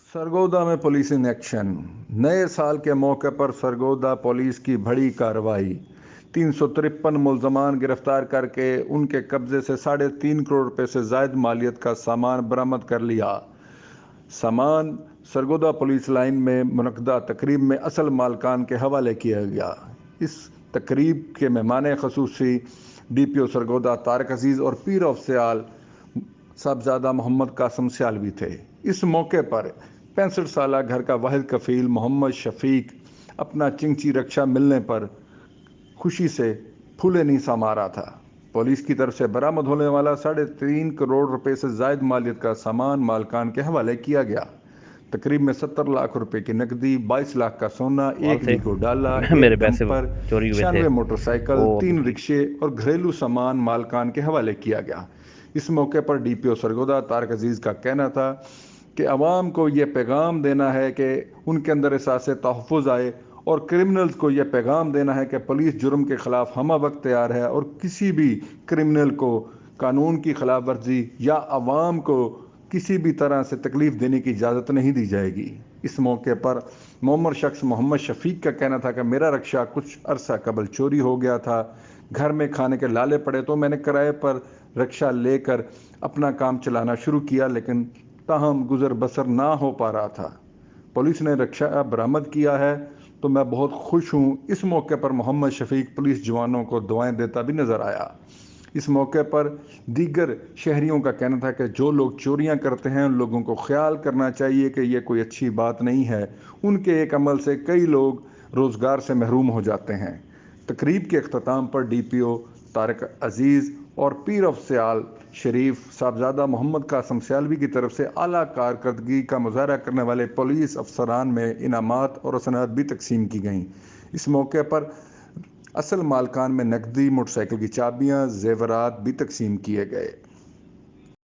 सरगोदा में police in action. नए साल के मौके पर सरगोदा पुलिस की बड़ी कार्रवाई। 353 मुलजमान गिरफ्तार करके उनके कब्जे से 3.5 करोड़ रुपए से जायद मालियत का सामान बरामद कर लिया। सामान सरगोदा पुलिस लाइन में मुनक्दा तकरीब में असल मालकान के हवाले किया गया। इस तकरीब के मेहमान खसूसी DPO सरगोदा तारक अजीज़ और पीर ऑफ सियाल साहबजादा मोहम्मद कासम सियालवी थे। इस मौके पर 65 साल घर का वाहिद कफील मोहम्मद शफीक अपना चिंची रक्षा मिलने पर खुशी से फूले नहीं समा रहा था। पुलिस की तरफ से बरामद होने वाला 3.5 करोड़ रुपए से जायद मालियत का सामान मालकान के हवाले किया गया। तकरीब में 70 लाख रुपए की नकदी, 22 लाख का सोना, कॉल एक से वीगो डाला, मेरे एक पैसे डंपर, चोरी हुए थे 96 मोटरसाइकिल, वो 3 रिक्शे और घरेलू सामान मालकान के हवाले किया गया। इस मौके पर DPO सरगोदा तारक अजीज़ का कहना था कि अवाम को ये पैगाम देना है कि उनके अंदर एहसास तहफ़्फ़ुज़ आए और क्रिमिनल्स को यह पैगाम देना है कि पुलिस जुर्म के ख़िलाफ़ हम वक्त तैयार है और किसी भी क्रिमिनल को कानून की खिलाफ वर्जी या अवाम को किसी भी तरह से तकलीफ़ देने की इजाज़त नहीं दी जाएगी। इस मौके पर मोमर शख्स मोहम्मद शफीक का कहना था कि मेरा रक्षा कुछ अरसा कबल चोरी हो गया था। घर में खाने के लाले पड़े तो मैंने किराए पर रक्षा लेकर अपना काम चलाना शुरू किया, लेकिन ताहम गुजर बसर ना हो पा रहा था। पुलिस ने रक्षा बरामद किया है तो मैं बहुत खुश हूँ। इस मौके पर मोहम्मद शफीक पुलिस जवानों को दुआएं देता भी नजर आया। इस मौके पर दीगर शहरियों का कहना था कि जो लोग चोरियां करते हैं उन लोगों को ख्याल करना चाहिए कि ये कोई अच्छी बात नहीं है। उनके एक अमल से कई लोग रोज़गार से महरूम हो जाते हैं। तकरीब के अख्ताम पर DPO तारक अजीज़ और पीर ऑफ सियाल शरीफ साहबजादा मोहम्मद कासम सियालवी की तरफ से आला कारकर्दगी का मुजाहरा करने वाले पुलिस अफसरान में इनामात और सनद भी तकसीम की गईं। इस मौके पर असल मालकान में नकदी, मोटरसाइकिल की चाबियां, जेवरात भी तकसीम किए गए।